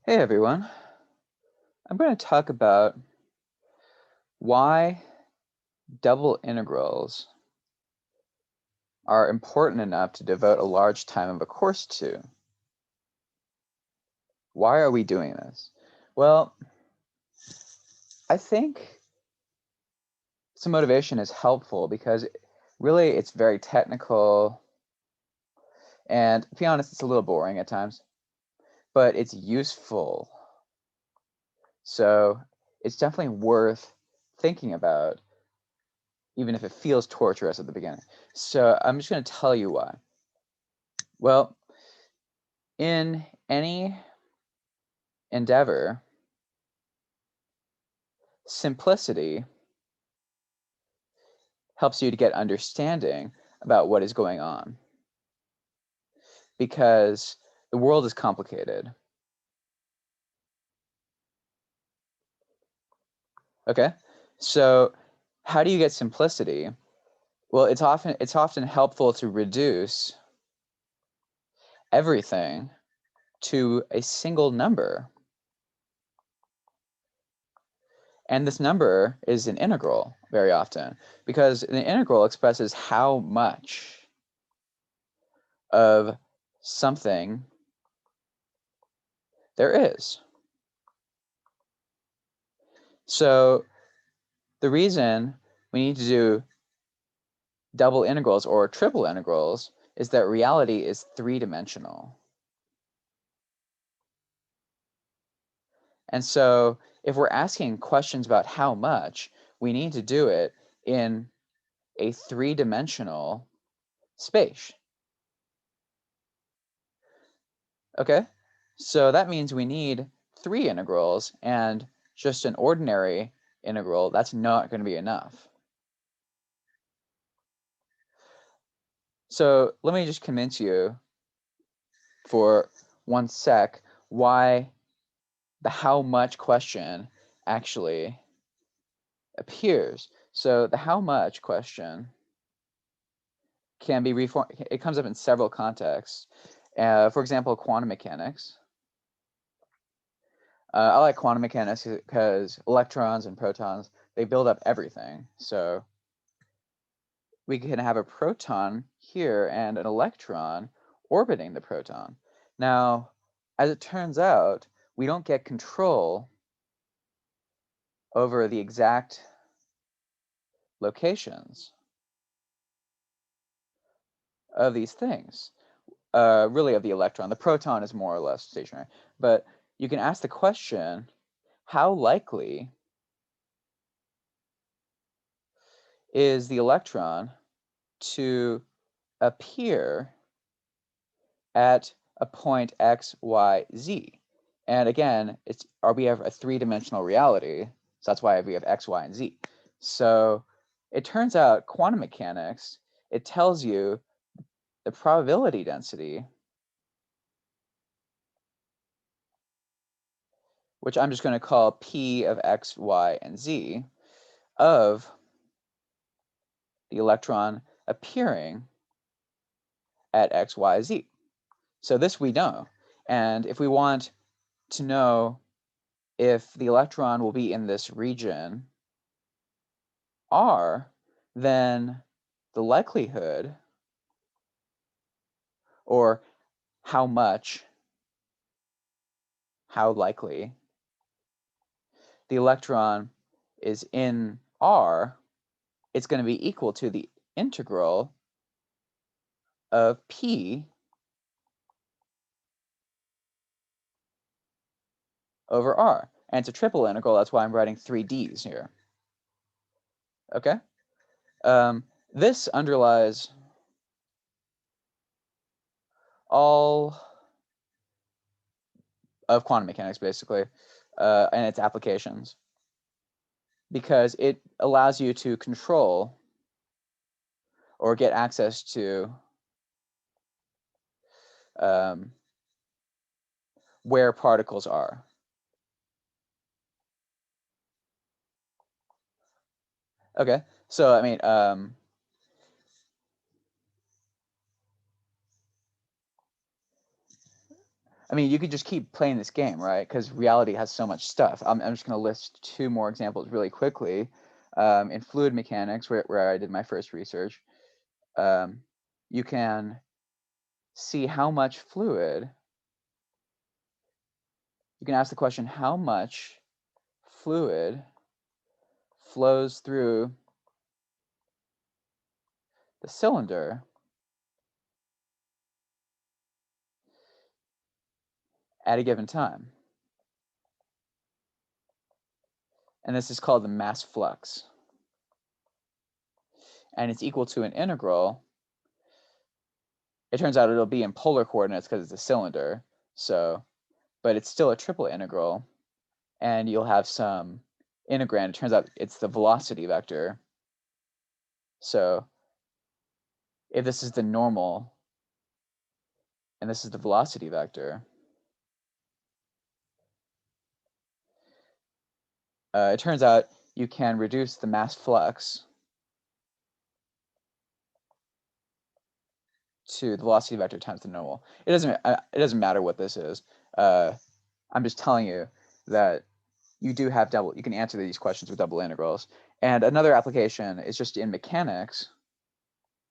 Hey everyone, I'm going to talk about why double integrals are important enough to devote a large time of a course to. Why are we doing this? Well, I think some motivation is helpful because really it's very technical and to be honest, it's a little boring at times, but it's useful. So it's definitely worth thinking about even if it feels torturous at the beginning. So I'm just going to tell you why. Well, in any endeavor, simplicity helps you to get understanding about what is going on because the world is complicated. Okay? So how do you get simplicity? Well, it's often helpful to reduce everything to a single number. And this number is an integral very often because an integral expresses how much of something there is. So the reason we need to do double integrals or triple integrals is that reality is three-dimensional. And so if we're asking questions about how much, we need to do it in a three-dimensional space. Okay? So that means we need three integrals, and just an ordinary integral, that's not going to be enough. So let me just convince you for 1 sec why the how much question actually appears. So the how much question can be reformed. It comes up in several contexts. For example, quantum mechanics. I like quantum mechanics because electrons and protons, they build up everything. So we can have a proton here and an electron orbiting the proton. Now, as it turns out, we don't get control over the exact locations of these things, really of the electron. The proton is more or less stationary. But you can ask the question, how likely is the electron to appear at a point x, y, z? And again, we have a three-dimensional reality, so that's why we have x, y, and z. So it turns out quantum mechanics, it tells you the probability density, which I'm just going to call P of x, y, and z, of the electron appearing at x, y, z. So this we know. And if we want to know if the electron will be in this region R, then the likelihood, or how much, how likely the electron is in R, it's going to be equal to the integral of P over R. And it's a triple integral, that's why I'm writing 3 D's here. Okay? This underlies all of quantum mechanics, basically, and its applications, because it allows you to control or get access to where particles are. Okay, so I mean, I mean, you could just keep playing this game, right? Because reality has so much stuff. I'm just going to list two more examples really quickly. In fluid mechanics, where I did my first research, you can see how much fluid. You can ask the question, how much fluid flows through the cylinder at a given time. And this is called the mass flux. And it's equal to an integral. It turns out it'll be in polar coordinates because it's a cylinder. But it's still a triple integral. And you'll have some integrand. It turns out it's the velocity vector. So if this is the normal and this is the velocity vector, it turns out you can reduce the mass flux to the velocity vector times the normal. It doesn't matter what this is. I'm just telling you that you can answer these questions with double integrals. And another application is just in mechanics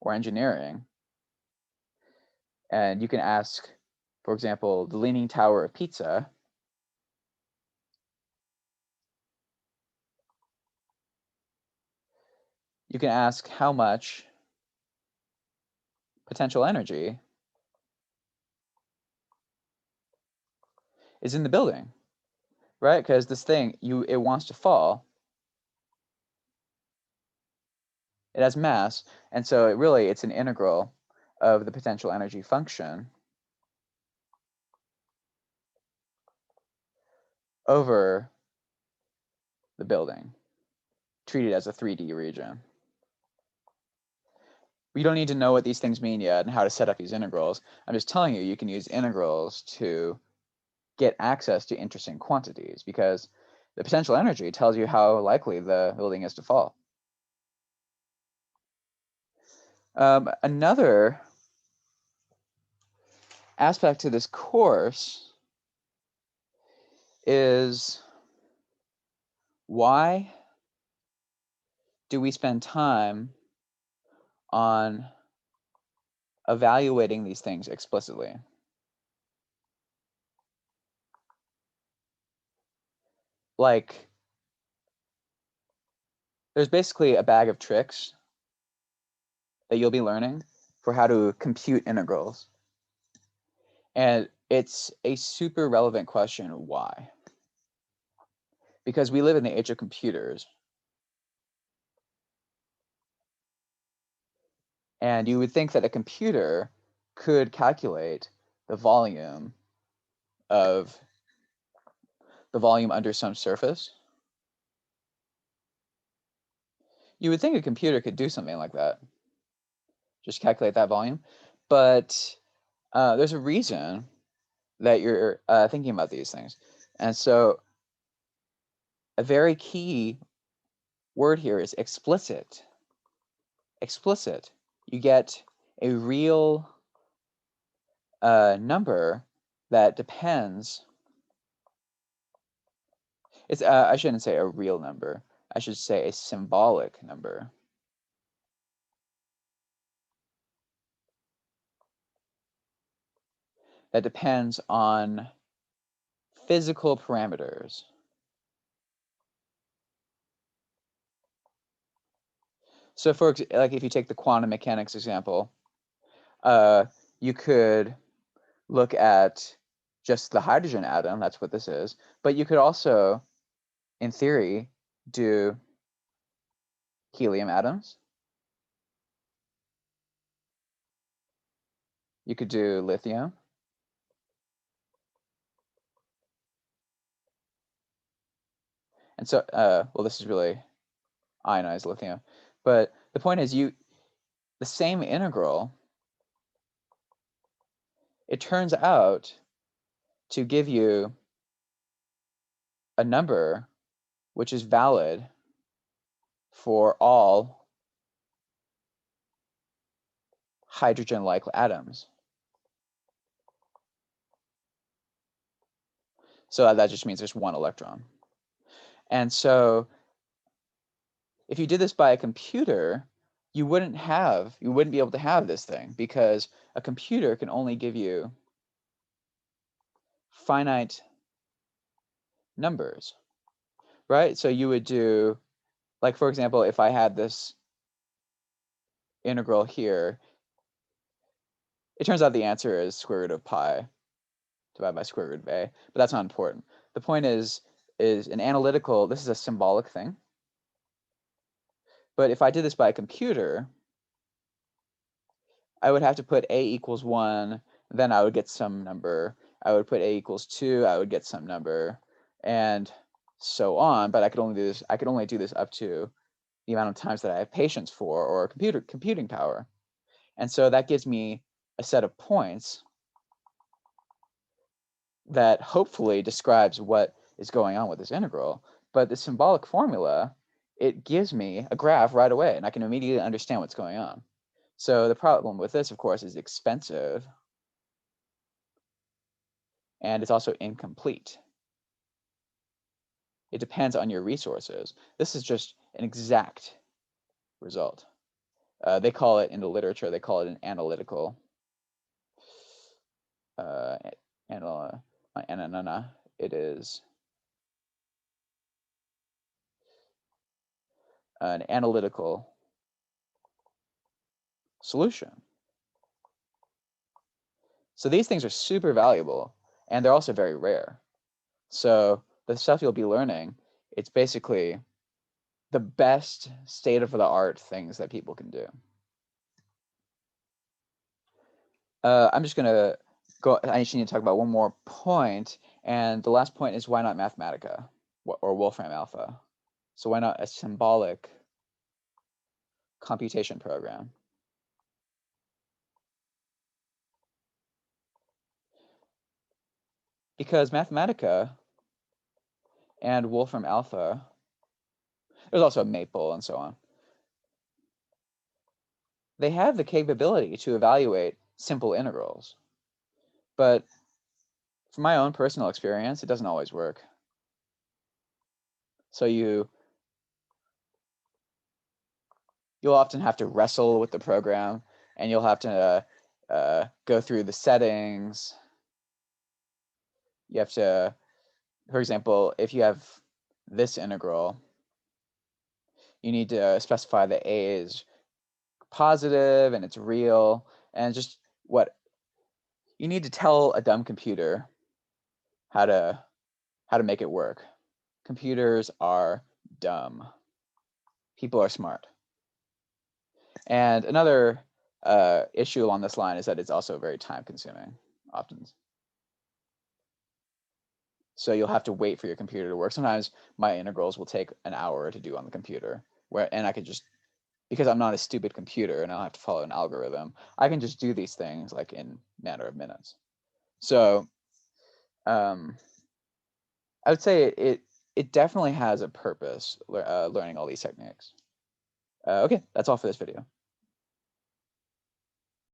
or engineering. And you can ask, for example, the Leaning Tower of Pisa. You can ask how much potential energy is in the building, right? Because this thing, it wants to fall. It has mass, and so it's an integral of the potential energy function over the building, treated as a 3D region. We don't need to know what these things mean yet and how to set up these integrals. I'm just telling you, you can use integrals to get access to interesting quantities because the potential energy tells you how likely the building is to fall. Another aspect to this course is why do we spend time on evaluating these things explicitly? Like, there's basically a bag of tricks that you'll be learning for how to compute integrals. And it's a super relevant question, why? Because we live in the age of computers. And you would think that a computer could calculate the volume under some surface. You would think a computer could do something like that. Just calculate that volume. But there's a reason that you're thinking about these things. And so a very key word here is explicit. Explicit. You get a real number that depends. I shouldn't say a real number. I should say a symbolic number. That depends on physical parameters. So if you take the quantum mechanics example, you could look at just the hydrogen atom, that's what this is, but you could also, in theory, do helium atoms. You could do lithium. And so, well, this is really ionized lithium. But the point is, the same integral, it turns out to give you a number which is valid for all hydrogen-like atoms. So that just means there's one electron. And so if you did this by a computer, you wouldn't be able to have this thing, because a computer can only give you finite numbers, right? So you would do, like, for example, if I had this integral here, it turns out the answer is square root of pi divided by square root of a, but that's not important. The point is an analytical, this is a symbolic thing. But if I did this by a computer, I would have to put a equals 1, then I would get some number. I would put a equals 2, I would get some number, and so on. But I could only do this up to the amount of times that I have patience for, or computing power. And so that gives me a set of points that hopefully describes what is going on with this integral. But the symbolic formula, it gives me a graph right away, and I can immediately understand what's going on. So the problem with this, of course, is expensive, and it's also incomplete. It depends on your resources. This is just an exact result. They call it, in the literature, they call it an analytical. It is an analytical solution. So these things are super valuable, and they're also very rare. So the stuff you'll be learning, it's basically the best state-of-the-art things that people can do. I'm just going to go, I just need to talk about one more point, and the last point is, why not Mathematica or Wolfram Alpha? So why not a symbolic computation program? Because Mathematica and Wolfram Alpha, there's also Maple and so on, they have the capability to evaluate simple integrals. But from my own personal experience, it doesn't always work. So you'll often have to wrestle with the program, and you'll have to go through the settings. You have to, for example, if you have this integral, you need to specify that a is positive and it's real, and just what you need to tell a dumb computer how to make it work. Computers are dumb. People are smart. And another issue along this line is that it's also very time consuming often. So you'll have to wait for your computer to work. Sometimes my integrals will take an hour to do on the computer, and I could just, because I'm not a stupid computer and I don't have to follow an algorithm, I can just do these things like in a matter of minutes. So I would say it definitely has a purpose, learning all these techniques. Okay, that's all for this video.